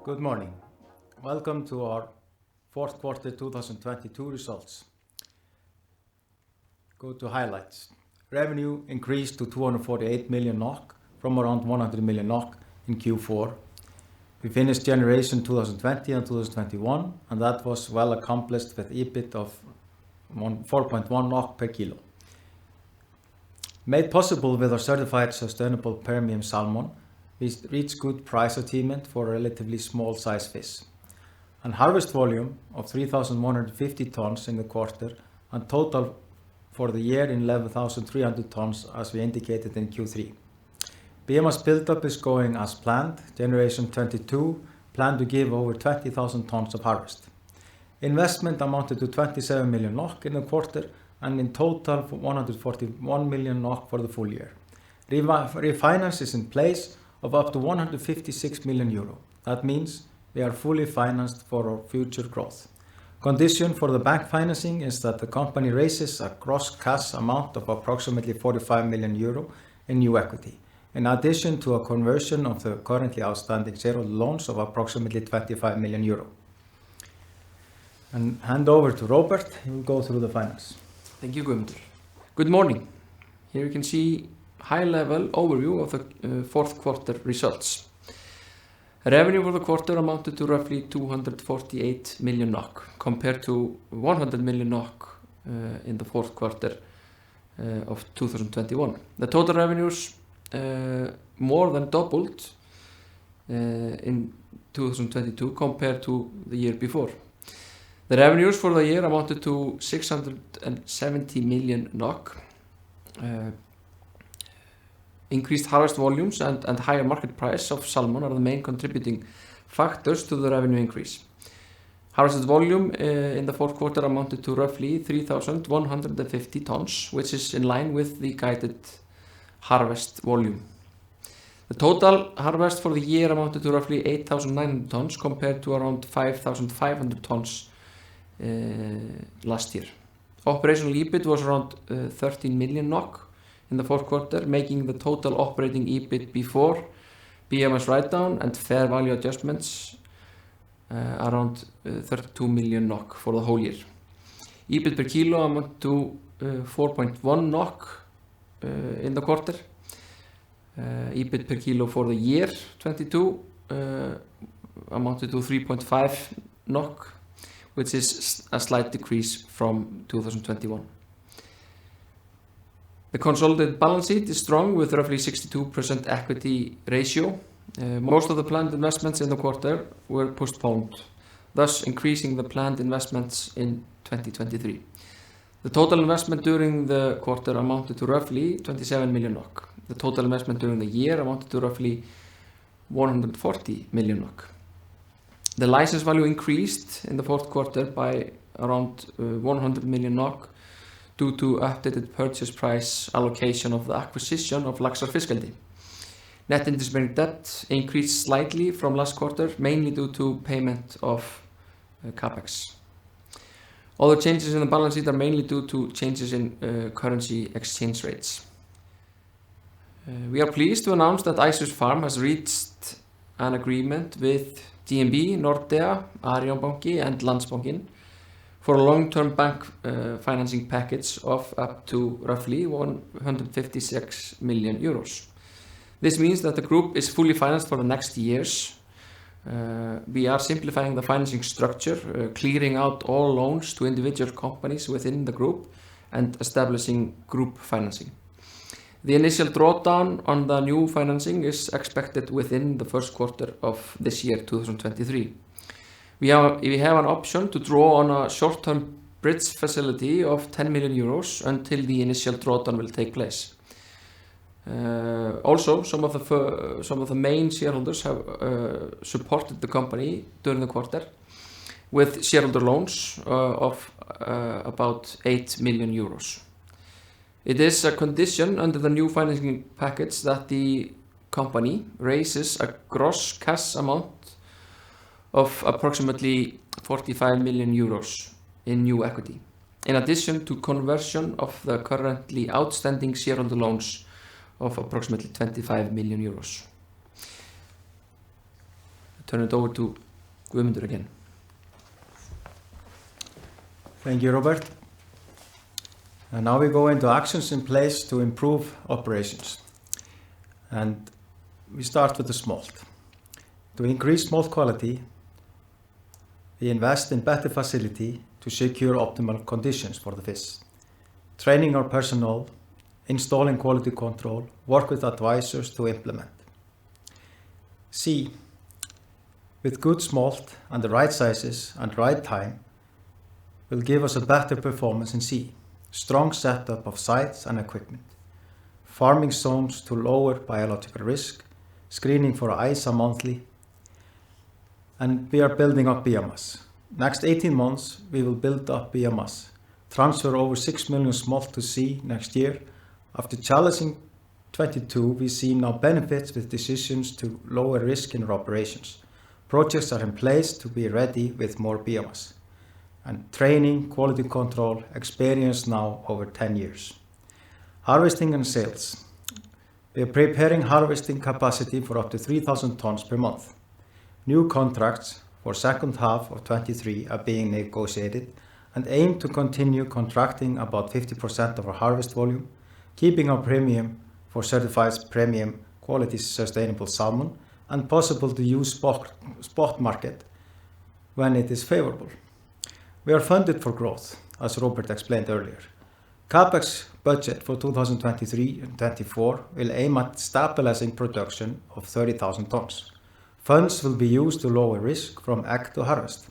Good morning. Welcome to our fourth quarter 2022 results. Go to highlights. Revenue increased to 248 million NOK from around 100 million NOK in Q4. We finished generation 2020 and 2021, and that was well accomplished with EBIT of 4.1 NOK per kilo. Made possible with our certified sustainable premium salmon, we reached good price attainment for relatively small size fish. And harvest volume of 3,150 tons in the quarter and total for the year in 11,300 tons as we indicated in Q3. Biomass buildup is going as planned. Generation 22 planned to give over 20,000 tons of harvest. Investment amounted to 27 million NOK in the quarter and in total 141 million NOK for the full year. Refinance is in place of up to 156 million euro. That means we are fully financed for our future growth. Condition for the bank financing is that the company raises a gross cash amount of approximately 45 million euro in new equity, in addition to a conversion of the currently outstanding shareholder loans of approximately 25 million euro. And hand over to Robert, he will go through the finance. Thank you, Guðmundur. Good morning. Here you can see high-level overview of the fourth quarter results. Revenue for the quarter amounted to roughly 248 million NOK compared to 100 million NOK in the fourth quarter of 2021. The total revenues more than doubled in 2022 compared to the year before. The revenues for the year amounted to 670 million NOK. Increased harvest volumes and higher market price of salmon are the main contributing factors to the revenue increase. Harvested volume in the fourth quarter amounted to roughly 3,150 tons, which is in line with the guided harvest volume. The total harvest for the year amounted to roughly 8,900 tons compared to around 5,500 tons last year. Operational EBIT was around 13 million NOK in the fourth quarter, making the total operating EBIT before biomass write-down and fair value adjustments around 32 million NOK for the whole year. EBIT per kilo amounted to 4.1 NOK in the quarter. EBIT per kilo for the year 22 amounted to 3.5 NOK, which is a slight decrease from 2021. The consolidated balance sheet is strong with roughly 62% equity ratio. Most of the planned investments in the quarter were postponed, thus increasing the planned investments in 2023. The total investment during the quarter amounted to roughly 27 million NOK. The total investment during the year amounted to roughly 140 million NOK. The license value increased in the fourth quarter by around 100 million NOK due to updated purchase price allocation of the acquisition of Laxar Fiskeldi. Net interest-bearing debt increased slightly from last quarter, mainly due to payment of capex. Other changes in the balance sheet are mainly due to changes in currency exchange rates. We are pleased to announce that Icefish Farm has reached an agreement with DNB, Nordea, Arion banki and Landsbankinn for a long-term bank financing package of up to roughly 156 million euros. This means that the group is fully financed for the next years. We are simplifying the financing structure, clearing out all loans to individual companies within the group and establishing group financing. The initial drawdown on the new financing is expected within the first quarter of this year, 2023. We have an option to draw on a short-term bridge facility of 10 million euros until the initial drawdown will take place. Also, some of the main shareholders have supported the company during the quarter with shareholder loans of about 8 million euros. It is a condition under the new financing package that the company raises a gross cash amount of approximately 45 million euros in new equity, in addition to conversion of the currently outstanding shareholder loans of approximately 25 million euros. turn it over to Guðmundur again. Thank you, Robert. And now we go into actions in place to improve operations. And we start with the smolt. To increase smolt quality, we invest in better facility to secure optimal conditions for the fish. Training our personnel, installing quality control, work with advisors to implement. C. With good smolt and the right sizes and right time will give us a better performance in sea. Strong setup of sites and equipment. Farming zones to lower biological risk. Screening for ISA monthly. And we are building up biomass. Next 18 months we will build up biomass. Transfer over 6 million smolt to sea next year. After challenging 22, we see now benefits with decisions to lower risk in our operations. Projects are in place to be ready with more biomass. And training, quality control, experience now over 10 years. Harvesting and sales. We are preparing harvesting capacity for up to 3,000 tons per month. New contracts for second half of 23 are being negotiated and aim to continue contracting about 50% of our harvest volume, keeping our premium for certified premium quality sustainable salmon and possible to use spot market when it is favorable. We are funded for growth, as Robert explained earlier. CapEx budget for 2023 and 24 will aim at stabilizing production of 30,000 tons. Funds will be used to lower risk from egg to harvest.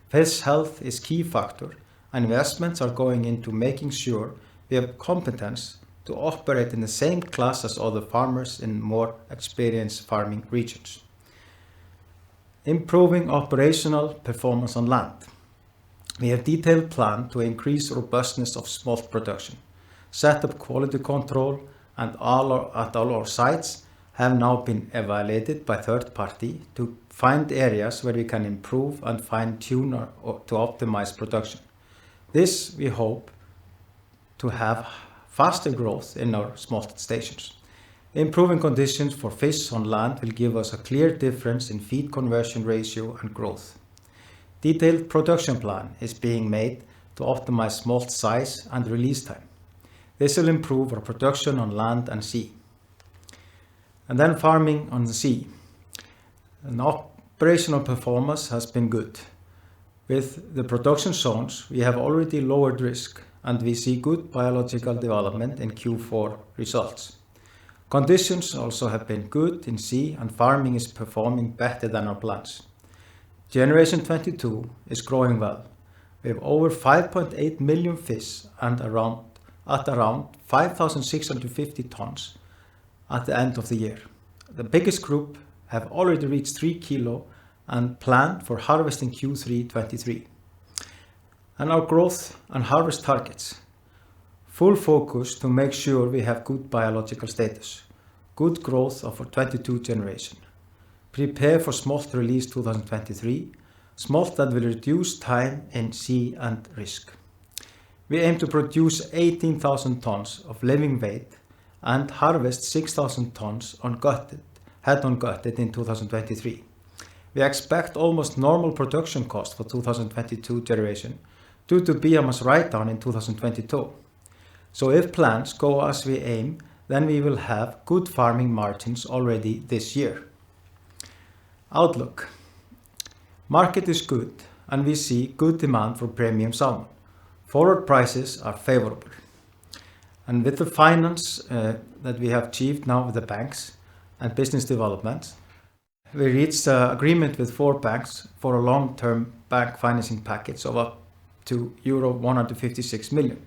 Fish health is key factor and investments are going into making sure we have competence to operate in the same class as other farmers in more experienced farming regions. Improving operational performance on land. We have detailed plan to increase robustness of smolt production. Set up quality control and at all our sites have now been evaluated by third party to find areas where we can improve and fine tune to optimize production. This we hope to have faster growth in our smolt stations. Improving conditions for fish on land will give us a clear difference in feed conversion ratio and growth. Detailed production plan is being made to optimize smolt size and release time. This will improve our production on land and sea. And then farming on the sea. An operational performance has been good. With the production zones, we have already lowered risk and we see good biological development in Q4 results. Conditions also have been good in sea and farming is performing better than our plans. Generation 22 is growing well. We have over 5.8 million fish and around 5,650 tons at the end of the year. The biggest group have already reached 3 kilo and planned for harvesting Q3 23. And our growth and harvest targets. Full focus to make sure we have good biological status. Good growth of our 22 generation. Prepare for smolt release 2023. Smolt that will reduce time in sea and risk. We aim to produce 18,000 tons of living weight and harvest 6,000 tons on head-on gutted in 2023. We expect almost normal production cost for 2022 generation due to biomass write-down in 2022. So if plans go as we aim, then we will have good farming margins already this year. Outlook. Market is good and we see good demand for premium salmon. Forward prices are favorable. And with the finance that we have achieved now with the banks and business development, we reached an agreement with 4 banks for a long-term bank financing package of up to euro 156 million.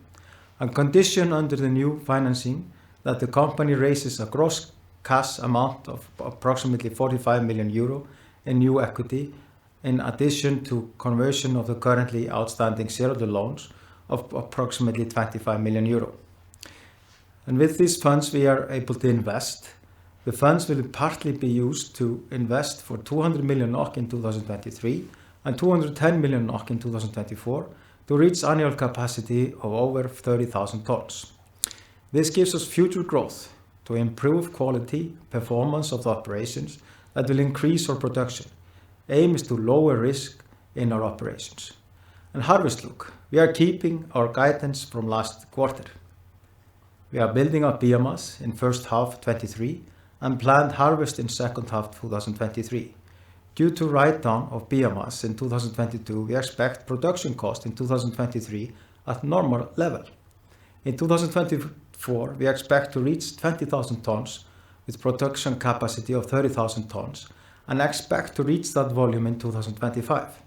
A condition under the new financing that the company raises a gross cash amount of approximately 45 million euro in new equity, in addition to conversion of the currently outstanding shareholder loans of approximately 25 million euro. And with these funds we are able to invest. The funds will partly be used to invest for 200 million NOK in 2023 and 210 million NOK in 2024 to reach annual capacity of over 30,000 tons. This gives us future growth to improve quality, performance of the operations that will increase our production. aim is to lower risk in our operations. And harvest look, we are keeping our guidance from last quarter. We are building up biomass in first half 23 and planned harvest in second half 2023. Due to write-down of biomass in 2022, we expect production cost in 2023 at normal level. In 2024, we expect to reach 20,000 tons with production capacity of 30,000 tons and expect to reach that volume in 2025.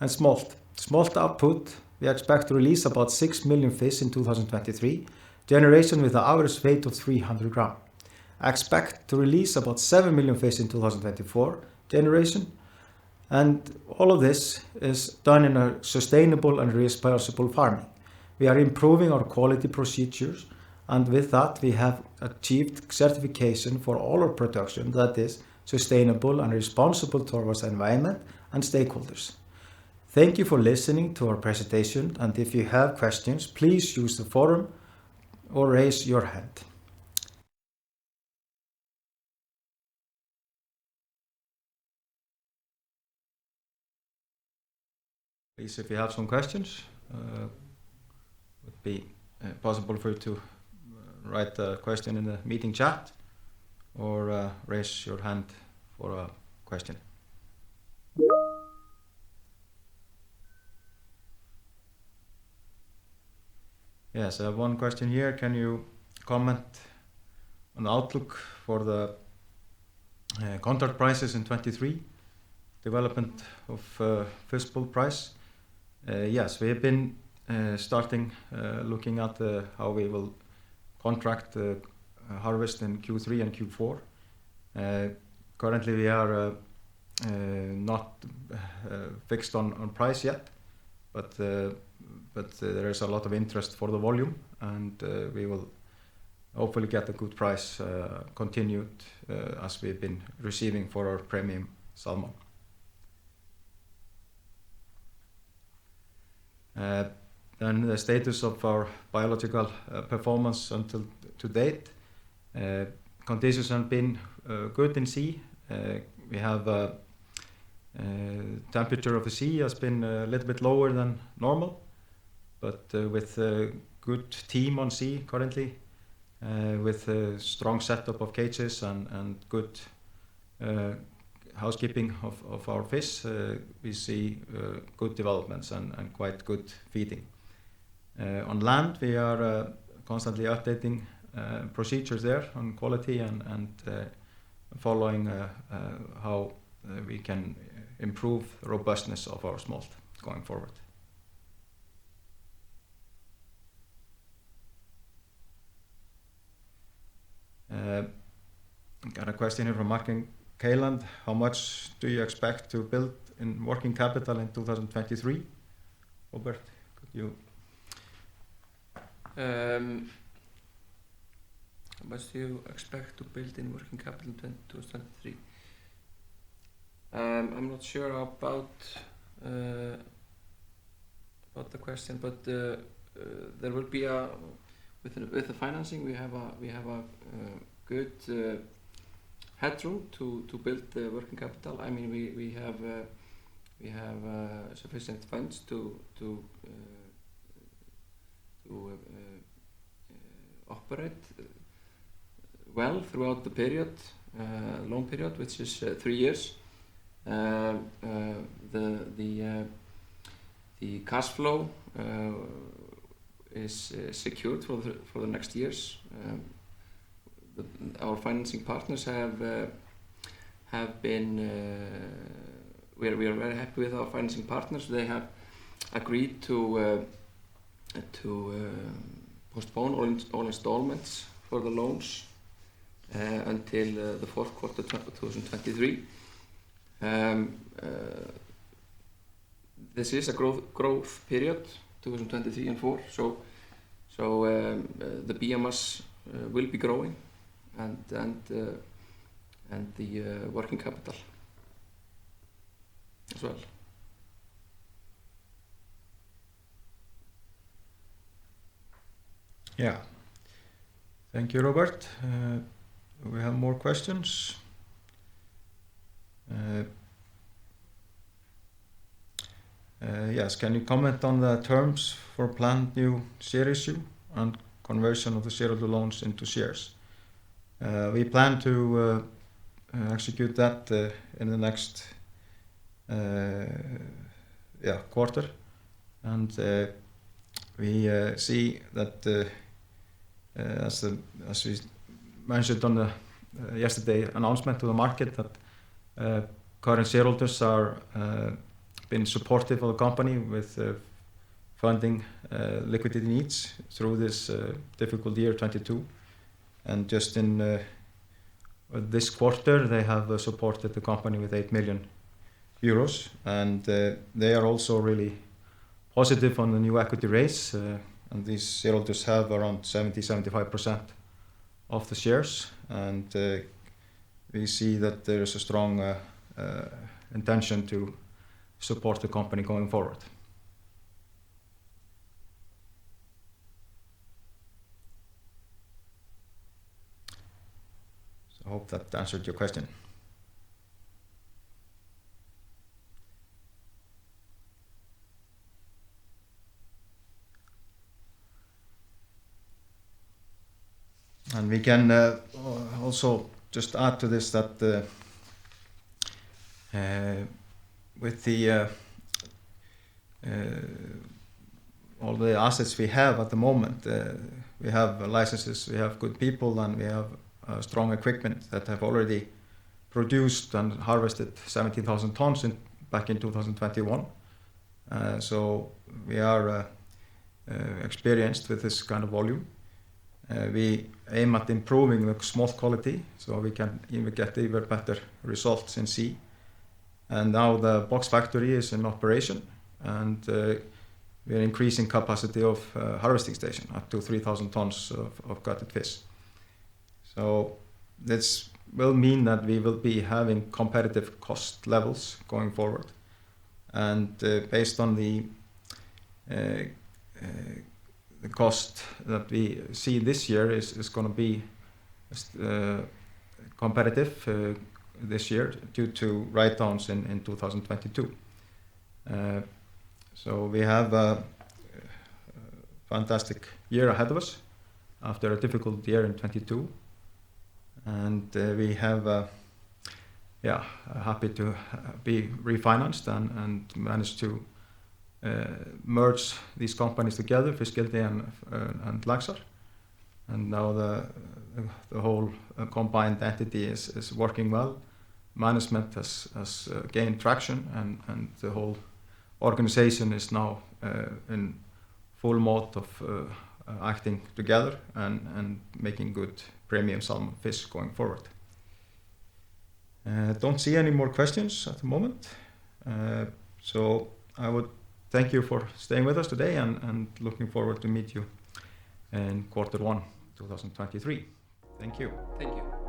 And smolt output, we expect to release about 6 million fish in 2023, generation with an average weight of 300 grams. I expect to release about 7 million fish in 2024 generation, and all of this is done in a sustainable and responsible farming. We are improving our quality procedures, and with that we have achieved certification for all our production that is sustainable and responsible towards the environment and stakeholders. Thank you for listening to our presentation, and if you have questions, please use the forum or raise your hand. Please, if you have some questions, would be possible for you to write a question in the meeting chat or raise your hand for a question. Yes, I have one question here. Can you comment on the outlook for the contract prices in 23, development of fish pool price? Yes, we have been starting looking at how we will contract harvest in Q3 and Q4. Currently we are not fixed on price yet, but there is a lot of interest for the volume, and we will hopefully get a good price continued as we've been receiving for our premium salmon. Then the status of our biological performance until to date. Conditions have been good in sea. We have temperature of the sea has been a little bit lower than normal, but with a good team on sea currently, with a strong setup of cages and good housekeeping of our fish, we see good developments and quite good feeding. On land, we are constantly updating procedures there on quality and following how we can improve the robustness of our smolt going forward. Got a question here from Martin Kayland. How much do you expect to build in working capital in 2023? Robert, could you? How much do you expect to build in working capital in 2023? I'm not sure about the question, but there will be with the financing we have a good headroom to build the working capital. I mean, we have sufficient funds to operate well throughout the period, loan period, which is 3 years. The cash flow is secured for the next years. Our financing partners have been. We are very happy with our financing partners. They have agreed to postpone all installments for the loans until the fourth quarter 2023. This is a growth period, 2023 and 4. So the biomass will be growing, and the working capital as well. Yeah. Thank you, Robert. We have more questions. yes, can you comment on the terms for planned new share issue and conversion of the shareholder loans into shares? We plan to execute that in the next quarter, and we see that as we mentioned on the yesterday announcement to the market, that current shareholders are been supportive of the company with funding liquidity needs through this difficult year 22, and just in this quarter they have supported the company with 8 million euros, and they are also really positive on the new equity raise, and these shareholders have around 70-75% of the shares, and we see that there is a strong intention to support the company going forward. So I hope that answered your question. And we can also just add to this that with the all the assets we have at the moment, we have licenses, we have good people, and we have strong equipment that have already produced and harvested 17,000 tons back in 2021. So we are experienced with this kind of volume. We aim at improving the smolt quality so we can even get even better results in sea. And now the box factory is in operation, and we are increasing capacity of harvesting station up to 3,000 tons of gutted fish. So this will mean that we will be having competitive cost levels going forward, and based on the cost that we see this year is going to be competitive this year due to write-downs in 2022. So we have a fantastic year ahead of us after a difficult year in 22, and we have happy to be refinanced and managed to merge these companies together, Fiskeldi and Laxar, and now the whole combined entity is working well. Management has gained traction, and the whole organization is now in full mode of acting together and making good premium salmon fish going forward. Don't see any more questions at the moment, so I would thank you for staying with us today, and looking forward to meet you in Q1 2023. Thank you. Thank you.